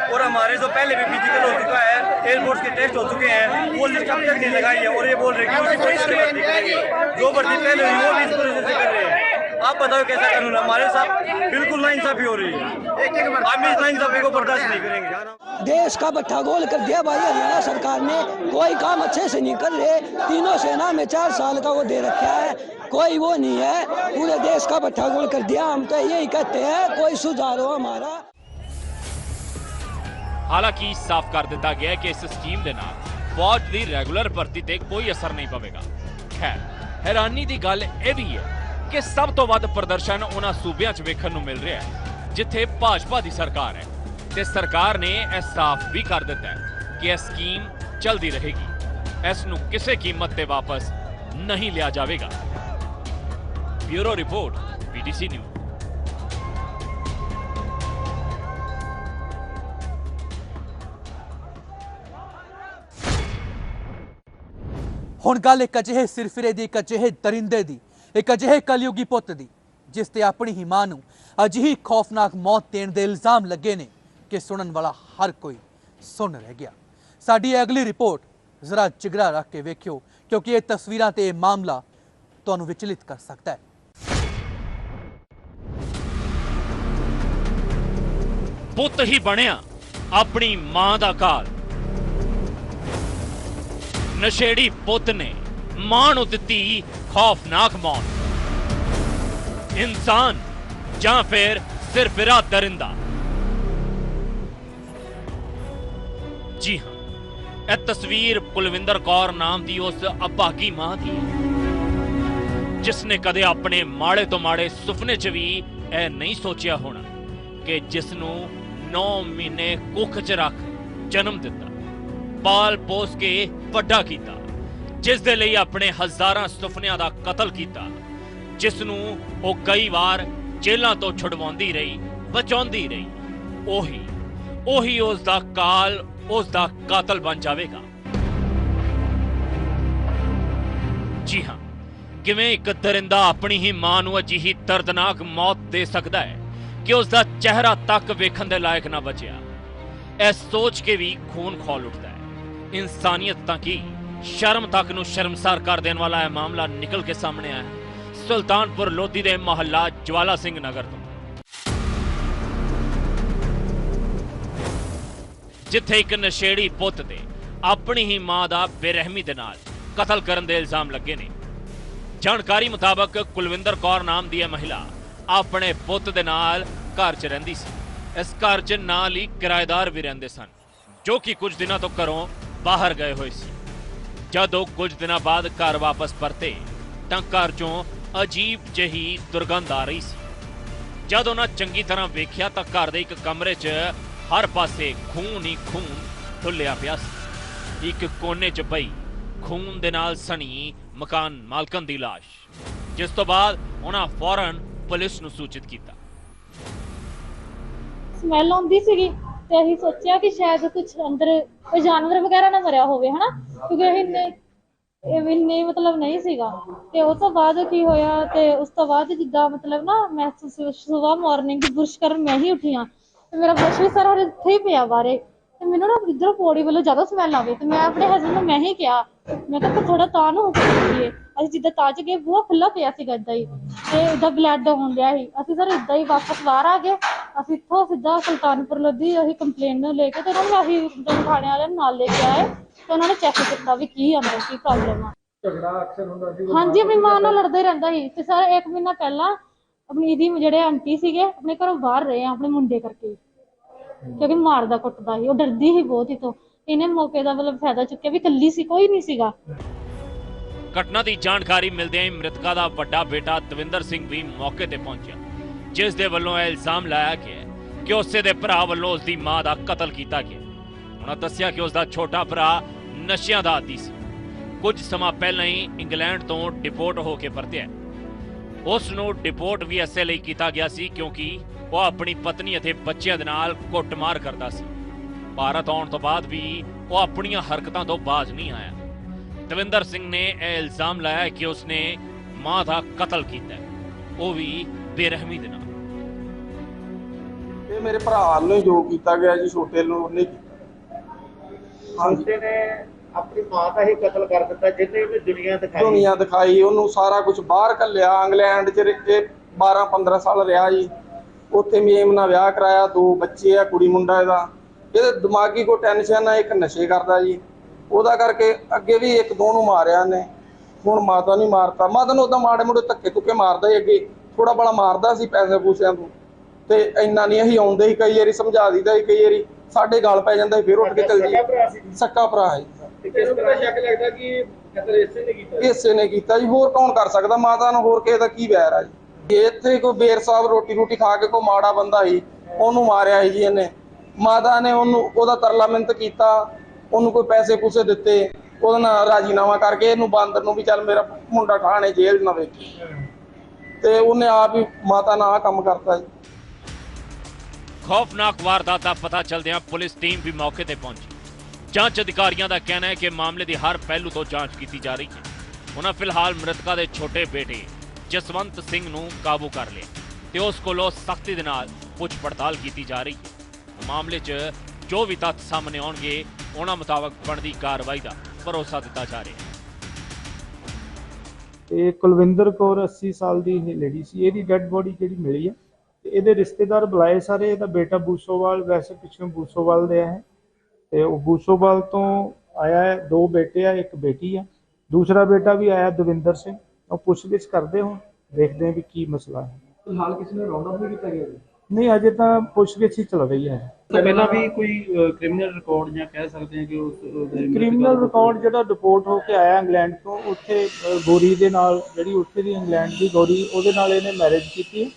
और हमारे जो पहले भी फिजिकल हो चुका है, एयरफोर्स के टेस्ट हो चुके हैं, वो लिस्ट अब तक नहीं लगाई है और ये बोल रहे हैं कि जो भर्ती पहले हुई वो भी इस प्रोसेस से कर रहे हैं। आप बताओ कैसा कानून है। हमारे साथ बिल्कुल नाइंसाफी हो रही है। हम इस नाइंसाफी को बर्दाश्त नहीं करेंगे। देश का बट्टा गोल कर दिया भाई हरियाणा सरकार ने, कोई काम अच्छे से नहीं कर रहे। तीनों सेना में 4 साल का वो दे रखा है, कोई वो नहीं है, पूरे देश का बट्टा गोल कर दिया। हम तो यही कहते हैं कोई सुधार हो हमारा। हालांकि साफ कर दिता गया है कि इस स्कीम के नाल फौज की रेगुलर भर्ती ते कोई असर नहीं पवेगा। खैर हैरानी की गल यह भी है कि सब तो वध प्रदर्शन उन्हां सूबियां च वेखण नूं मिल रहा है जिथे भाजपा की सरकार है ते सरकार ने यह साफ भी कर दिता है कि यह स्कीम चलती रहेगी, इस नूं किसी कीमत ते वापस नहीं लिया जाएगा। Bureau report, PTC news. हुण गल एक अजिहे सिरफिरे दी, एक अजिहे दरिंदे दी, एक अजिहे कलयुगी पुੱਤ दी जिस ते अपनी ही मां नूं अजिही खौफनाक मौत देण दे इल्जाम लगे ने कि सुनन वाला हर कोई सुन रह गया। साडी अगली रिपोर्ट जरा जिगरा रख के वेखियो क्योंकि ये तस्वीरां ते मामला तुहानूं विचलित कर सकता है। पुੱਤ ही बनिया अपनी मां दा काल। नशेड़ी पुੱਤ ने मां नूं दित्ती खौफनाक मौत। इंसान जां फिर सिरफिरा दरिंदा। जी हां, यह तस्वीर कुलविंदर कौर नाम की उस अभागी मां की है जिसने कदे अपने माड़े तो माड़े सुपने च भी यह नहीं सोचिया होना कि जिसनों 9 महीने कुख च रख जन्म दिता, पाल पोस के वड्डा कीता, जिस दे लई अपने हज़ारां सुपनियां दा कतल कीता, जिसनों वो कई बार जेलों तो छुड़वाउंदी रही, बचाउंदी रही, ओही उसदा काल ਉਸ ਦਾ ਕਾਤਲ ਬਣ ਜਾਵੇਗਾ। ਜੀ ਹਾਂ, ਕਿਵੇਂ ਇੱਕ ਦਰਿੰਦਾ ਆਪਣੀ ਹੀ ਮਾਂ ਨੂੰ ਅਜਿਹੀ ਦਰਦਨਾਕ ਮੌਤ ਦੇ ਸਕਦਾ ਹੈ ਕਿ ਉਸ ਦਾ ਚਿਹਰਾ ਤੱਕ ਵੇਖਣ ਦੇ ਲਾਇਕ ਨਾ ਬਚਿਆ। ਇਹ ਸੋਚ ਕੇ ਵੀ ਖੂਨ ਖੌਲ ਉੱਠਦਾ ਹੈ। ਇਨਸਾਨੀਅਤ ਤਾਂ ਕੀ, ਸ਼ਰਮ ਤੱਕ ਨੂੰ ਸ਼ਰਮਸਾਰ ਕਰ ਦੇਣ ਵਾਲਾ ਇਹ ਮਾਮਲਾ ਨਿਕਲ ਕੇ ਸਾਹਮਣੇ ਆਇਆ ਹੈ ਸੁਲਤਾਨਪੁਰ ਲੋਧੀ ਦੇ ਮਹੱਲਾ ਜਵਾਲਾ ਸਿੰਘ ਨਗਰ ਤੋਂ, ਜਿੱਥੇ ਇੱਕ ਨਸ਼ੇੜੀ ਪੁੱਤ ਤੇ ਆਪਣੀ ਹੀ ਮਾਂ ਦਾ ਬੇਰਹਿਮੀ ਦੇ ਨਾਲ ਕਤਲ ਕਰਨ ਦੇ ਇਲਜ਼ਾਮ ਲੱਗੇ ਨੇ। ਜਾਣਕਾਰੀ ਮੁਤਾਬਕ ਕੁਲਵਿੰਦਰ ਕੌਰ ਨਾਮ ਦੀ ਇਹ ਮਹਿਲਾ ਆਪਣੇ ਪੁੱਤ ਦੇ ਨਾਲ ਘਰ 'ਚ ਰਹਿੰਦੀ ਸੀ। ਇਸ ਘਰ 'ਚ ਨਾਲ ਹੀ ਕਿਰਾਏਦਾਰ ਵੀ ਰਹਿੰਦੇ ਸਨ, ਜੋ ਕਿ ਕੁਝ ਦਿਨਾਂ ਤੋਂ ਘਰੋਂ ਬਾਹਰ ਗਏ ਹੋਏ ਸੀ। ਜਦੋਂ ਕੁਝ ਦਿਨਾਂ ਬਾਅਦ ਘਰ ਵਾਪਸ ਪਰਤੇ ਤਾਂ ਘਰ 'ਚੋਂ ਅਜੀਬ ਜਿਹੀ ਦੁਰਗੰਧ ਆ ਰਹੀ ਸੀ। ਜਦੋਂ ਉਹਨਾਂ ਚੰਗੀ ਤਰ੍ਹਾਂ ਵੇਖਿਆ ਤਾਂ ਘਰ ਦੇ ਇੱਕ ਕਮਰੇ 'ਚ ਹਰ ਪਾਸੇ ਖੂਨ ਹੀ ਖੂਨ ਡੁੱਲਿਆ ਪਿਆ ਸੀ। ਇੱਕ ਕੋਨੇ 'ਚ ਪਈ ਖੂਨ ਦੇ ਨਾਲ ਸਣੀ ਮਕਾਨ ਮਾਲਕਨ ਦੀ ਲਾਸ਼, ਜਿਸ ਤੋਂ ਬਾਅਦ ਉਹਨਾਂ ਫੌਰਨ ਪੁਲਿਸ ਨੂੰ ਸੂਚਿਤ ਕੀਤਾ। ਸਮੈਲ ਆਉਂਦੀ ਸੀਗੀ ਤੇ ਅਸੀਂ ਸੋਚਿਆ ਕਿ ਸ਼ਾਇਦ ਕੁਝ ਅੰਦਰ ਕੋਈ ਜਾਨਵਰ ਵਗੈਰਾ ਨਾ ਮਰਿਆ ਹੋਵੇ, ਹਨਾ, ਕਿਉਂਕਿ ਇੰਨੇ ਮਤਲਬ ਨਹੀਂ ਸੀਗਾ। ਤੇ ਉਸ ਤੋਂ ਬਾਅਦ ਕੀ ਹੋਇਆ, ਤੇ ਉਸ ਤੋਂ ਬਾਅਦ ਜਿੱਦਾਂ ਮਤਲਬ ਨਾ ਮੈਂ ਸੁਬਾਹ ਮਾਰਨਿੰਗ ਬੁਰਸ਼ ਕਰਨ ਮੈਂ ਹੀ ਉੱਠੀ ਹਾਂ ਤੇ ਮੇਰਾ ਬੁਰਸ਼ ਵੀ ਸਾਰਾ ਇੱਥੇ ਹੀ ਪਿਆ ਬਾਰੇ, ਤੇ ਮੈਨੂੰ ਨਾ ਇੱਧਰੋਂ ਪੌੜੀ ਵੱਲੋਂ ਜ਼ਿਆਦਾ ਸਮੈਲ ਆਵੇ। ਤੇ ਮੈਂ ਆਪਣੇ ਹਸਬੈਂਡ ਨੂੰ ਮੈਂ ਹੀ ਕਿਹਾ, ਮੈਂ ਕਿਹਾ ਥੋੜਾ ਤਾਂ ਨੂੰ ਉੱਪਰ ਅਸੀਂ ਜਿੱਦਾਂ ਤਾਂ 'ਚ ਗਏ ਬੂਹਾ ਖੁੱਲਾ ਪਿਆ ਸੀਗਾ ਏਦਾਂ ਹੀ, ਤੇ ਏਦਾਂ ਬਲੱਡ ਆਉਣ ਡਿਆ ਸੀ। ਅਸੀਂ ਸਰ ਏਦਾਂ ਹੀ ਵਾਪਸ ਬਾਹਰ ਆ ਗਏ। ਅਸੀਂ ਇੱਥੋਂ ਸਿੱਧਾ ਸੁਲਤਾਨਪੁਰ ਲੋਧੀ ਅਸੀਂ ਕੰਪਲੇਂਟ ਨੂੰ ਲੈ ਕੇ ਤੇ ਉਹਨਾਂ ਨੂੰ ਅਸੀਂ ਥਾਣੇ ਵਾਲਿਆਂ ਨੂੰ ਨਾਲ ਲੈ ਕੇ ਆਏ ਤੇ ਉਹਨਾਂ ਨੇ ਚੈੱਕ ਕੀਤਾ ਵੀ ਕੀ ਅੰਦਰ ਕੀ ਪ੍ਰੋਬਲਮ ਆ। ਝਗੜਾ ਅਕਸਰ ਹੁੰਦਾ ਸੀ? ਹਾਂਜੀ, ਆਪਣੀ ਮਾਂ ਨਾਲ ਲੜਦਾ ਹੀ ਰਹਿੰਦਾ ਸੀ। ਤੇ ਸਰ 1 ਮਹੀਨਾ ਪਹਿਲਾਂ ਆਪਣੀ ਇਹਦੀ ਜਿਹੜੇ ਆਂਟੀ ਸੀਗੇ ਆਪਣੇ ਘਰੋਂ ਬਾਹਰ ਰਹੇ ਆ ਆਪਣੇ ਮੁੰਡੇ ਕਰਕੇ, ਕਿਉਂਕਿ ਮਾਰਦਾ ਕੁੱਟਦਾ ਸੀ, ਉਹ ਡਰਦੀ ਸੀ ਬਹੁਤ ਹੀ ਤੋਂ। ਇਹਨੇ ਮੌਕੇ ਦਾ ਮਤਲਬ ਫਾਇਦਾ ਚੁੱਕਿਆ ਵੀ ਇਕੱਲੀ ਸੀ, ਕੋਈ ਨਹੀਂ ਸੀਗਾ। ਘਟਨਾ ਦੀ ਜਾਣਕਾਰੀ ਮਿਲਦਿਆਂ ਹੀ ਮ੍ਰਿਤਕਾ ਦਾ ਵੱਡਾ ਬੇਟਾ ਦਵਿੰਦਰ ਸਿੰਘ ਵੀ ਮੌਕੇ ਤੇ ਪਹੁੰਚਿਆ, ਜਿਸ ਦੇ ਵੱਲੋਂ ਇਹ ਇਲਜ਼ਾਮ ਲਾਇਆ ਗਿਆ ਕਿ ਉਸੇ ਦੇ ਭਰਾ ਵੱਲੋਂ ਉਸ ਦੀ ਮਾਂ ਦਾ ਕਤਲ ਕੀਤਾ ਗਿਆ। ਉਹਨਾਂ ਦੱਸਿਆ ਕਿ ਉਸ ਦਾ ਛੋਟਾ ਭਰਾ ਨਸ਼ਿਆਂ ਦਾ ਆਦੀ ਸੀ। ਕੁਝ ਸਮਾਂ ਪਹਿਲਾਂ ਹੀ ਇੰਗਲੈਂਡ ਤੋਂ ਡਿਪੋਰਟ ਹੋ ਕੇ ਪਰਤਿਆ। ਉਸ ਨੂੰ ਡਿਪੋਰਟ ਵੀ ਇਸੇ ਲਈ ਕੀਤਾ ਗਿਆ ਸੀ ਕਿਉਂਕਿ ਉਹ ਆਪਣੀ ਪਤਨੀ ਅਤੇ ਬੱਚਿਆਂ ਦੇ ਨਾਲ ਕੁੱਟਮਾਰ ਕਰਦਾ ਸੀ। ਭਾਰਤ ਆਉਣ ਤੋਂ ਬਾਅਦ ਵੀ ਉਹ ਆਪਣੀਆਂ ਹਰਕਤਾਂ ਤੋਂ ਬਾਜ਼ ਨਹੀਂ ਆਇਆ। ਦਵਿੰਦਰ ਸਿੰਘ ਨੇ ਇਹ ਇਲਜ਼ਾਮ ਲਾਇਆ ਕਿ ਉਸਨੇ ਮਾਂ ਦਾ ਕਤਲ ਕੀਤਾ, ਉਹ ਵੀ ਬੇਰਹਿਮੀ ਦੇ ਨਾਲ। ਇਹ ਮੇਰੇ ਭਰਾ ਨੂੰ ਜੋ ਕੀਤਾ ਗਿਆ ਜੀ, ਛੋਟੇ ਨੂੰ ਉਹਨੇ ਛੋਟੇ ਨੇ ਆਪਣੀ ਮਾਂ ਦਾ ਹੀ ਕਤਲ ਕਰ ਦਿੱਤਾ, ਜਿਹਨੇ ਵੀ ਦੁਨੀਆ ਦਿਖਾਈ ਉਹਨੂੰ ਸਾਰਾ ਕੁਝ ਬਾਹਰ ਘੱਲਿਆ। ਇੰਗਲੈਂਡ 'ਚ 12-15 ਸਾਲ ਰਿਹਾ ਜੀ, ਉੱਥੇ ਮੇਮ ਨਾਲ ਵਿਆਹ ਕਰਾਇਆ, 2 ਬੱਚੇ ਆ, ਕੁੜੀ ਮੁੰਡਾ ਇਹਦਾ। ਇਹਦੇ ਦਿਮਾਗੀ ਕੋਈ ਟੈਨਸ਼ਨ ਆ, ਇੱਕ ਨਸ਼ੇ ਕਰਦਾ ਜੀ, ਉਹਦਾ ਕਰਕੇ ਅੱਗੇ ਵੀ 1-2 ਨੂੰ ਮਾਰਿਆ ਨੇ। ਹੁਣ ਮਾਤਾ ਨਹੀਂ ਮਾਰਤਾ, ਮਾਤਾ ਨੂੰ ਉਦਾਂ ਮਾੜੇ ਮੋੜੇ ਧੱਕੇ ਧੁੱਕੇ ਮਾਰਦਾ ਹੀ, ਅੱਗੇ ਥੋੜਾ ਬੜਾ ਮਾਰਦਾ ਸੀ ਪੈਸੇ ਪੂਸਿਆਂ ਤੋਂ, ਤੇ ਇੰਨਾ ਨਹੀਂ ਅਸੀਂ ਆਉਂਦੇ ਸੀ। ਕਈ ਵਾਰੀ ਸਮਝਾ ਦੀਦਾ ਸੀ, ਕਈ ਵਾਰੀ ਸਾਡੇ ਗਲ ਪੈ ਜਾਂਦਾ ਸੀ, ਫਿਰ ਉੱਠ ਕੇ ਚੱਲ ਜੀ। ਸੱਕਾ ਭਰਾ ਹੈ। ਸ਼ੱਕ ਲੱਗਦਾ ਕਿ ਕਤਲ ਇਸੇ ਨੇ ਕੀਤਾ ਜੀ, ਹੋਰ ਕੌਣ ਕਰ ਸਕਦਾ? ਮਾਤਾ ਨੂੰ ਹੋਰ ਕਿਸੇ ਦਾ ਕੀ ਵੈਰ ਆ ਜੀ? ਇੱਥੇ ਕੋਈ ਬੇਰ ਸਾਹਿਬ ਰੋਟੀ ਖਾ ਕੇ ਕੋਈ ਮਾੜਾ ਬੰਦਾ ਸੀ, ਉਹਨੂੰ ਮਾਰਿਆ ਸੀ ਜੀ ਇਹਨੇ। ਮਾਤਾ ਨੇ ਉਹਦਾ ਤਰਲਾ ਮਿੰਤ ਕੀਤਾ, ਉਹਨੂੰ ਕੋਈ ਪੈਸੇ ਪੂਸੇ ਦਿੱਤੇ, ਉਹਦੇ ਨਾਲ ਰਾਜੀਨਾਮਾ ਕਰਕੇ ਇਹਨੂੰ ਬਾਂਦਰ ਨੂੰ ਵੀ ਚੱਲ ਮੇਰਾ ਮੁੰਡਾ ਠਾਣੇ ਜੇਲ੍ਹ ਨਾ ਵੇਖੀ, ਤੇ ਉਹਨੇ ਆਪ ਹੀ ਮਾਤਾ ਨਾਲ ਆਹ ਕੰਮ ਕਰਤਾ ਜੀ। ਖੌਫਨਾਕ ਵਾਰਦਾਤ ਦਾ ਪਤਾ ਚਲਦਿਆਂ ਪੁਲਿਸ ਟੀਮ ਵੀ ਮੌਕੇ ਤੇ ਪਹੁੰਚੀ। ਜਾਂਚ ਅਧਿਕਾਰੀਆਂ ਦਾ ਕਹਿਣਾ ਹੈ ਕਿ ਮਾਮਲੇ ਦੀ ਹਰ ਪਹਿਲੂ ਤੋਂ ਜਾਂਚ ਕੀਤੀ ਜਾ ਰਹੀ ਹੈ। ਉਹਨਾਂ ਫਿਲਹਾਲ ਮ੍ਰਿਤਕਾ ਦੇ ਛੋਟੇ ਬੇਟੇ ਜਸਵੰਤ ਸਿੰਘ ਨੂੰ ਕਾਬੂ ਕਰ ਲਿਆ ਤੇ ਉਸ ਕੋਲੋਂ ਸਖਤੀ ਦੇ ਨਾਲ ਪੁੱਛ ਪੜਤਾਲ ਕੀਤੀ ਜਾ ਰਹੀ ਹੈ। ਮਾਮਲੇ 'ਚ ਜੋ ਵੀ ਤੱਥ ਸਾਹਮਣੇ ਆਉਣਗੇ ਉਹਨਾਂ ਮੁਤਾਬਕ ਬਣਦੀ ਕਾਰਵਾਈ ਦਾ ਭਰੋਸਾ ਦਿੱਤਾ ਜਾ ਰਿਹਾ ਹੈ। ਇਹ ਕੁਲਵਿੰਦਰ ਕੌਰ 80 ਸਾਲ ਦੀ ਲੇਡੀ ਸੀ। ਇਹਦੀ ਡੈੱਡ ਬੋਡੀ ਜਿਹੜੀ ਮਿਲੀ ਹੈ, ਤੇ ਇਹਦੇ ਰਿਸ਼ਤੇਦਾਰ ਬੁਲਾਏ ਸਾਰੇ। ਇਹਦਾ ਬੇਟਾ ਬੂਸੋਵਾਲ, ਵੈਸੇ ਪਿੱਛੋਂ ਬੂਸੋਵਾਲ ਦੇ ਹੈ, ਤੇ ਉਹ ਬੂਸੋਵਾਲ ਤੋਂ ਆਇਆ ਹੈ। 2 ਬੇਟੇ ਆ, 1 ਬੇਟੀ ਆ। ਦੂਸਰਾ ਬੇਟਾ ਵੀ ਆਇਆ ਦਵਿੰਦਰ ਸਿੰਘ। ਉਹ ਪੁੱਛਗਿੱਛ ਕਰਦੇ ਹੁਣ, ਦੇਖਦੇ ਹਾਂ ਵੀ ਕੀ ਮਸਲਾ ਹੈ। ਫਿਲਹਾਲ ਕਿਸੇ ਨੇ ਰਾਉਂਡ ਅਪ ਨਹੀਂ ਕੀਤਾ ਗਿਆ ਜੀ? ਨਹੀਂ, ਅਜੇ ਤਾਂ ਪੁੱਛਗਿੱਛ ਹੀ ਚੱਲ ਰਹੀ ਹੈ। ਪਹਿਲਾਂ ਵੀ ਕੋਈ ਕ੍ਰਿਮੀਨਲ ਰਿਕਾਰਡ ਜਾਂ ਕਹਿ ਸਕਦੇ ਹਾਂ ਕਿ ਉਸ ਕ੍ਰਿਮੀਨਲ ਰਿਕਾਰਡ ਜਿਹੜਾ ਡਿਪੋਰਟ ਹੋ ਕੇ ਆਇਆ ਇੰਗਲੈਂਡ ਤੋਂ, ਉੱਥੇ ਗੋਰੀ ਦੇ ਨਾਲ, ਜਿਹੜੀ ਉੱਥੇ ਦੀ ਇੰਗਲੈਂਡ ਦੀ ਗੋਰੀ, ਉਹਦੇ ਨਾਲ ਇਹਨੇ ਮੈਰਿਜ ਕੀਤੀ।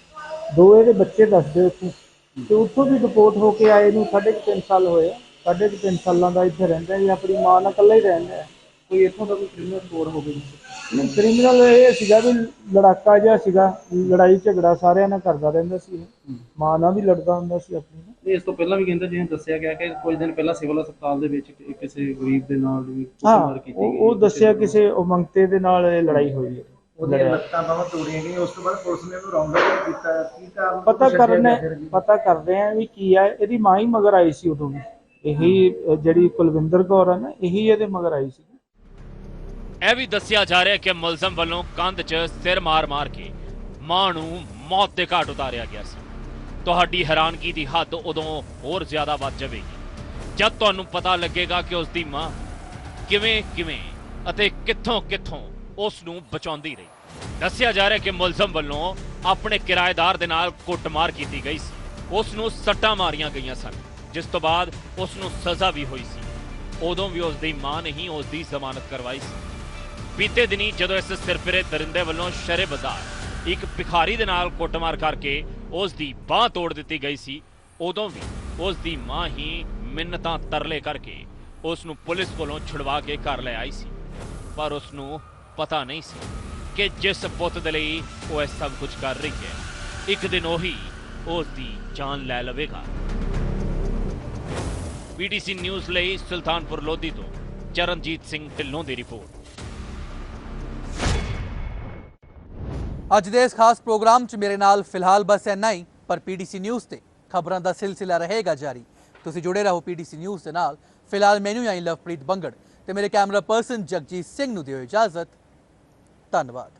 2 ਇਹਦੇ ਬੱਚੇ ਦੱਸਦੇ ਉੱਥੋਂ, ਤੇ ਉੱਥੋਂ ਵੀ ਡਿਪੋਰਟ ਹੋ ਕੇ ਆਏ ਨੂੰ 3.5 ਸਾਲ ਹੋਏ ਆ। 3.5 ਸਾਲਾਂ ਦਾ ਇੱਥੇ ਰਹਿੰਦਾ ਜੀ, ਆਪਣੀ ਮਾਂ ਨਾਲ ਇਕੱਲਾ ਹੀ ਰਹਿੰਦਾ ਹੈ। ਕੋਈ ਇੱਥੋਂ ਦਾ ਕੋਈ ਕ੍ਰਿਮੀਨਲ ਰਿਕਾਰਡ ਹੋਵੇ? ਕ੍ਰਿਮੀਨਲ ਇਹ ਸੀਗਾ ਵੀ ਲੜਾਕਾ ਜਿਹਾ ਸੀਗਾ, ਲੜਾਈ ਝਗੜਾ ਸਾਰਿਆਂ ਨਾਲ ਕਰਦਾ ਰਹਿੰਦਾ ਸੀ। ਮਾਂ ਨਾਲ ਵੀ ਲੜਦਾ ਹੁੰਦਾ ਸੀ ਆਪਣੀ ਨਾਲ। ਇਸ ਤੋਂ ਪਹਿਲਾਂ ਵੀ ਕਹਿੰਦੇ ਜਿਵੇਂ ਦੱਸਿਆ ਗਿਆ ਕਿ ਕੁਝ ਦਿਨ ਪਹਿਲਾਂ ਸਿਵਲ ਹਸਪਤਾਲ ਦੇ ਵਿੱਚ ਕਿਸੇ ਗਰੀਬ ਦੇ ਨਾਲ ਵੀ ਹਾਂ ਕੁੱਟਮਾਰ ਕੀਤੀ ਗਈ। ਉਹ ਦੱਸਿਆ ਕਿਸੇ ਉਮੰਗਤੇ ਦੇ ਨਾਲ ਇਹ ਲੜਾਈ ਹੋਈ ਹੈ। ਉਹਦੀਆਂ ਲੱਤਾਂ ਬਾਹਾਂ ਤੋੜੀਆਂ ਗਈਆਂ, ਉਸ ਤੋਂ ਬਾਅਦ ਪੁਲਿਸ ਨੇ ਉਹਨੂੰ ਰਾਉਂਡ ਅਪ ਕੀਤਾ। ਕੀ ਕਾਰਨ ਪਤਾ ਕਰਦੇ ਆ ਵੀ ਕੀ ਆ। ਇਹਦੀ ਮਾਂ ਹੀ ਮਗਰ ਆਈ ਸੀ ਉਦੋਂ ਵੀ, ਇਹੀ ਜਿਹੜੀ ਕੁਲਵਿੰਦਰ ਕੌਰ ਆ ਨਾ, ਇਹੀ ਇਹਦੇ ਮਗਰ ਆਈ ਸੀ। ਇਹ ਵੀ ਦੱਸਿਆ ਜਾ ਰਿਹਾ ਕਿ ਮੁਲਜ਼ਮ ਵੱਲੋਂ ਕੰਧ 'ਚ ਸਿਰ ਮਾਰ ਕੇ ਮਾਂ ਨੂੰ ਮੌਤ ਦੇ ਘਾਟ ਉਤਾਰਿਆ ਗਿਆ ਸੀ। ਤੁਹਾਡੀ ਹੈਰਾਨਗੀ ਦੀ ਹੱਦ ਉਦੋਂ ਹੋਰ ਜ਼ਿਆਦਾ ਵੱਧ ਜਾਵੇਗੀ ਜਦ ਤੁਹਾਨੂੰ ਪਤਾ ਲੱਗੇਗਾ ਕਿ ਉਸ ਦੀ ਮਾਂ ਕਿਵੇਂ ਅਤੇ ਕਿੱਥੋਂ ਉਸ ਨੂੰ ਬਚਾਉਂਦੀ ਰਹੀ। ਦੱਸਿਆ ਜਾ ਰਿਹਾ ਕਿ ਮੁਲਜ਼ਮ ਵੱਲੋਂ ਆਪਣੇ ਕਿਰਾਏਦਾਰ ਦੇ ਨਾਲ ਕੁੱਟਮਾਰ ਕੀਤੀ ਗਈ ਸੀ, ਉਸ ਨੂੰ ਸੱਟਾਂ ਮਾਰੀਆਂ ਗਈਆਂ ਸਨ, ਜਿਸ ਤੋਂ ਬਾਅਦ ਉਸ ਨੂੰ ਸਜ਼ਾ ਵੀ ਹੋਈ ਸੀ। ਉਦੋਂ ਵੀ ਉਸ ਦੀ ਮਾਂ ਨੇ ਹੀ ਉਸ ਦੀ ਜ਼ਮਾਨਤ ਕਰਵਾਈ ਸੀ। ਬੀਤੇ ਦਿਨੀ ਜਦੋਂ ਇਸ ਸਿਰਫਿਰੇ ਦਰਿੰਦੇ ਵੱਲੋਂ ਸ਼ਰੇ ਬਾਜ਼ਾਰ ਇੱਕ ਭਿਖਾਰੀ ਦੇ ਨਾਲ ਕੁੱਟਮਾਰ ਕਰਕੇ ਉਸ ਦੀ ਬਾਂਹ ਤੋੜ ਦਿੱਤੀ ਗਈ ਸੀ, ਉਦੋਂ ਵੀ ਉਸ ਦੀ ਮਾਂ ਹੀ ਮਿੰਨਤਾਂ ਤਰਲੇ ਕਰਕੇ ਉਸ ਨੂੰ ਪੁਲਿਸ ਕੋਲੋਂ ਛੁਡਵਾ ਕੇ ਘਰ ਲੈ ਆਈ ਸੀ। ਪਰ ਉਸ ਨੂੰ ਪਤਾ ਨਹੀਂ ਸੀ ਕਿ ਜਿਸ ਪੁੱਤ ਦੇ ਲਈ ਉਹ ਇਹ ਸਭ ਕੁਝ ਕਰ ਰਹੀ ਹੈ, ਇੱਕ ਦਿਨ ਉਹੀ ਉਸ ਦੀ ਜਾਨ ਲੈ ਲਵੇਗਾ। ਪੀਟੀਸੀ ਨਿਊਜ਼ ਲਈ ਸੁਲਤਾਨਪੁਰ ਲੋਧੀ ਤੋਂ ਚਰਨਜੀਤ ਸਿੰਘ ਢਿੱਲੋਂ ਦੀ ਰਿਪੋਰਟ। ਅੱਜ ਦੇ ਇਸ ਖਾਸ ਪ੍ਰੋਗਰਾਮ 'ਚ ਮੇਰੇ ਨਾਲ ਫਿਲਹਾਲ ਬਸ ਇੰਨਾ ਹੀ, ਪਰ ਪੀਟੀਸੀ ਨਿਊਜ਼ ਤੇ ਖਬਰਾਂ ਦਾ ਸਿਲਸਿਲਾ ਰਹੇਗਾ ਜਾਰੀ। ਤੁਸੀਂ ਜੁੜੇ ਰਹੋ ਪੀਟੀਸੀ ਨਿਊਜ਼ ਦੇ ਨਾਲ। ਫਿਲਹਾਲ ਮੈਨੂੰ ਯਾਨੀ ਲਵਪ੍ਰੀਤ ਬੰਗੜ ਤੇ ਮੇਰੇ ਕੈਮਰਾ ਪਰਸਨ ਜਗਜੀਤ ਸਿੰਘ ਨੂੰ ਦਿਓ ਇਜਾਜ਼ਤ। ਧੰਨਵਾਦ।